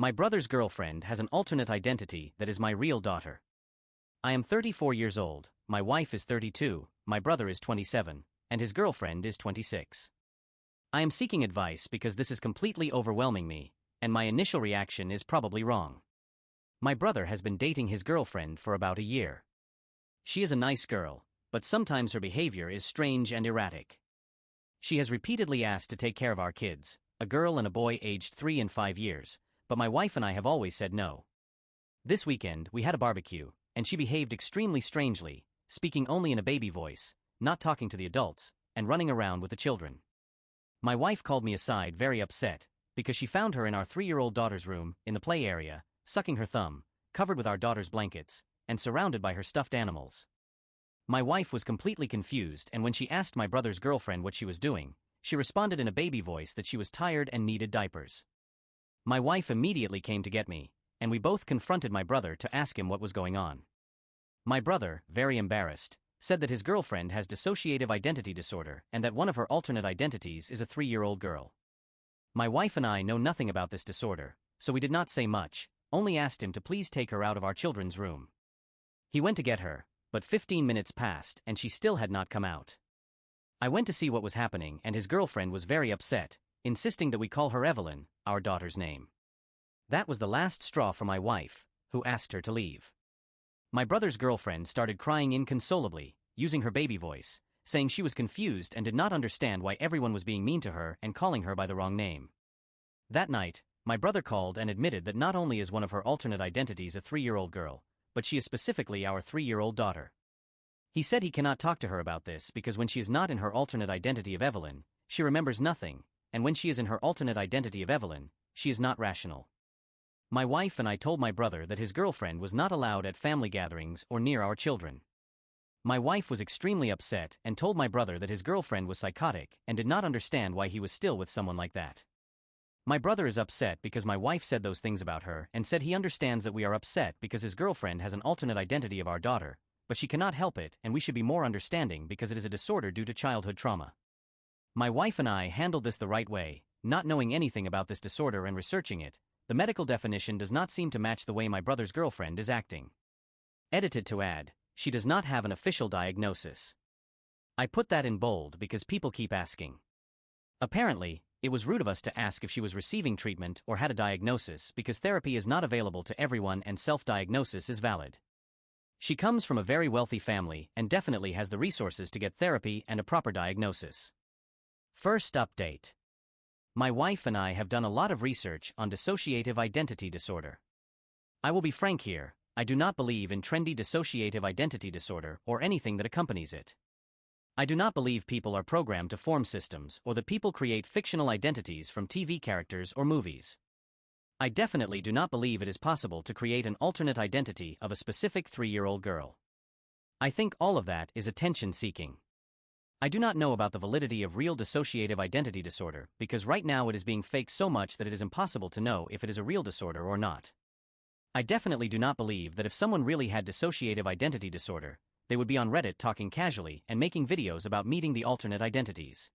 My brother's girlfriend has an alternate identity that is my real daughter. I am 34 years old, my wife is 32, my brother is 27, and his girlfriend is 26. I am seeking advice because this is completely overwhelming me, and my initial reaction is probably wrong. My brother has been dating his girlfriend for about a year. She is a nice girl, but sometimes her behavior is strange and erratic. She has repeatedly asked to take care of our kids, a girl and a boy aged 3 and 5 years, but my wife and I have always said no. This weekend, we had a barbecue, and she behaved extremely strangely, speaking only in a baby voice, not talking to the adults, and running around with the children. My wife called me aside very upset, because she found her in our 3-year-old daughter's room, in the play area, sucking her thumb, covered with our daughter's blankets, and surrounded by her stuffed animals. My wife was completely confused, and when she asked my brother's girlfriend what she was doing, she responded in a baby voice that she was tired and needed diapers. My wife immediately came to get me, and we both confronted my brother to ask him what was going on. My brother, very embarrassed, said that his girlfriend has dissociative identity disorder and that one of her alternate identities is a 3-year-old girl. My wife and I know nothing about this disorder, so we did not say much, only asked him to please take her out of our children's room. He went to get her, but 15 minutes passed and she still had not come out. I went to see what was happening and his girlfriend was very upset, insisting that we call her Evelyn, our daughter's name. That was the last straw for my wife, who asked her to leave. My brother's girlfriend started crying inconsolably, using her baby voice, saying she was confused and did not understand why everyone was being mean to her and calling her by the wrong name. That night, my brother called and admitted that not only is one of her alternate identities a 3-year-old girl, but she is specifically our 3-year-old daughter. He said he cannot talk to her about this because when she is not in her alternate identity of Evelyn, she remembers nothing, and when she is in her alternate identity of Evelyn, she is not rational. My wife and I told my brother that his girlfriend was not allowed at family gatherings or near our children. My wife was extremely upset and told my brother that his girlfriend was psychotic and did not understand why he was still with someone like that. My brother is upset because my wife said those things about her and said he understands that we are upset because his girlfriend has an alternate identity of our daughter, but she cannot help it and we should be more understanding because it is a disorder due to childhood trauma. My wife and I handled this the right way, not knowing anything about this disorder and researching it. The medical definition does not seem to match the way my brother's girlfriend is acting. Edited to add, she does not have an official diagnosis. I put that in bold because people keep asking. Apparently, it was rude of us to ask if she was receiving treatment or had a diagnosis because therapy is not available to everyone and self-diagnosis is valid. She comes from a very wealthy family and definitely has the resources to get therapy and a proper diagnosis. First update. My wife and I have done a lot of research on dissociative identity disorder. I will be frank here, I do not believe in trendy dissociative identity disorder or anything that accompanies it. I do not believe people are programmed to form systems or that people create fictional identities from TV characters or movies. I definitely do not believe it is possible to create an alternate identity of a specific 3-year-old girl. I think all of that is attention-seeking. I do not know about the validity of real dissociative identity disorder because right now it is being faked so much that it is impossible to know if it is a real disorder or not. I definitely do not believe that if someone really had dissociative identity disorder, they would be on Reddit talking casually and making videos about meeting the alternate identities.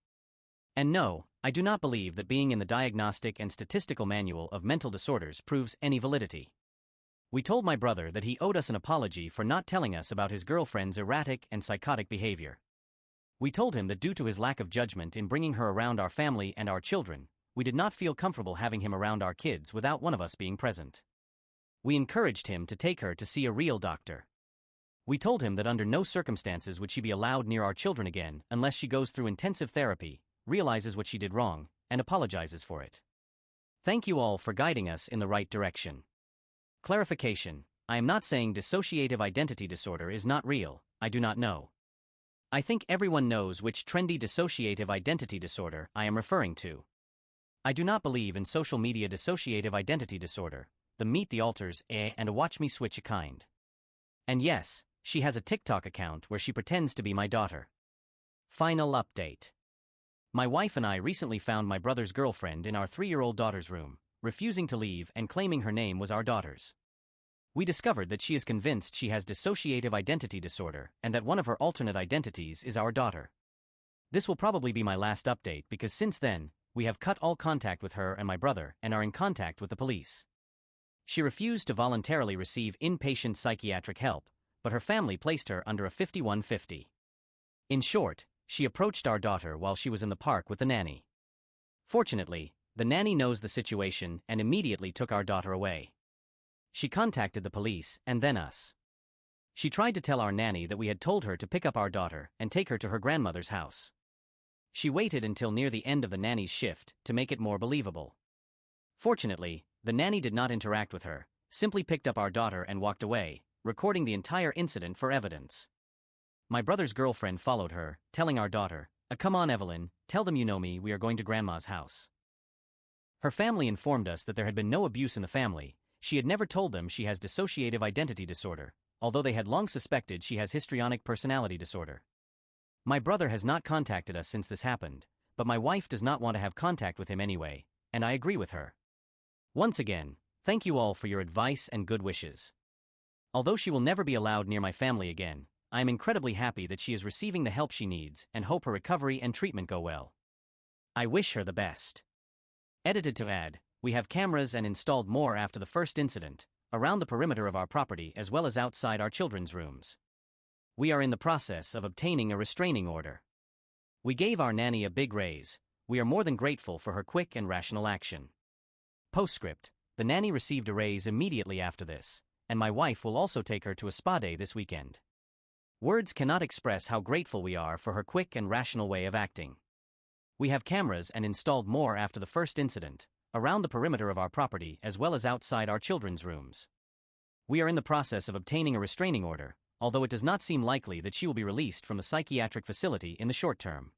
And no, I do not believe that being in the Diagnostic and Statistical Manual of Mental Disorders proves any validity. We told my brother that he owed us an apology for not telling us about his girlfriend's erratic and psychotic behavior. We told him that due to his lack of judgment in bringing her around our family and our children, we did not feel comfortable having him around our kids without one of us being present. We encouraged him to take her to see a real doctor. We told him that under no circumstances would she be allowed near our children again unless she goes through intensive therapy, realizes what she did wrong, and apologizes for it. Thank you all for guiding us in the right direction. Clarification: I am not saying dissociative identity disorder is not real, I do not know. I think everyone knows which trendy dissociative identity disorder I am referring to. I do not believe in social media dissociative identity disorder, the meet the alters and a watch me switch a kind. And yes, she has a TikTok account where she pretends to be my daughter. Final update. My wife and I recently found my brother's girlfriend in our 3-year-old daughter's room, refusing to leave and claiming her name was our daughter's. We discovered that she is convinced she has dissociative identity disorder and that one of her alternate identities is our daughter. This will probably be my last update because since then, we have cut all contact with her and my brother and are in contact with the police. She refused to voluntarily receive inpatient psychiatric help, but her family placed her under a 5150. In short, she approached our daughter while she was in the park with the nanny. Fortunately, the nanny knows the situation and immediately took our daughter away. She contacted the police and then us. She tried to tell our nanny that we had told her to pick up our daughter and take her to her grandmother's house. She waited until near the end of the nanny's shift to make it more believable. Fortunately, the nanny did not interact with her, simply picked up our daughter and walked away, recording the entire incident for evidence. My brother's girlfriend followed her, telling our daughter, "Come on, Evelyn, tell them you know me, we are going to Grandma's house." Her family informed us that there had been no abuse in the family. She had never told them she has dissociative identity disorder, although they had long suspected she has histrionic personality disorder. My brother has not contacted us since this happened, but my wife does not want to have contact with him anyway, and I agree with her. Once again, thank you all for your advice and good wishes. Although she will never be allowed near my family again, I am incredibly happy that she is receiving the help she needs and hope her recovery and treatment go well. I wish her the best. Edited to add, we have cameras and installed more after the first incident, around the perimeter of our property as well as outside our children's rooms. We are in the process of obtaining a restraining order. We gave our nanny a big raise. We are more than grateful for her quick and rational action. Postscript, the nanny received a raise immediately after this, and my wife will also take her to a spa day this weekend. Words cannot express how grateful we are for her quick and rational way of acting. We have cameras and installed more after the first incident, around the perimeter of our property as well as outside our children's rooms. We are in the process of obtaining a restraining order, although it does not seem likely that she will be released from the psychiatric facility in the short term.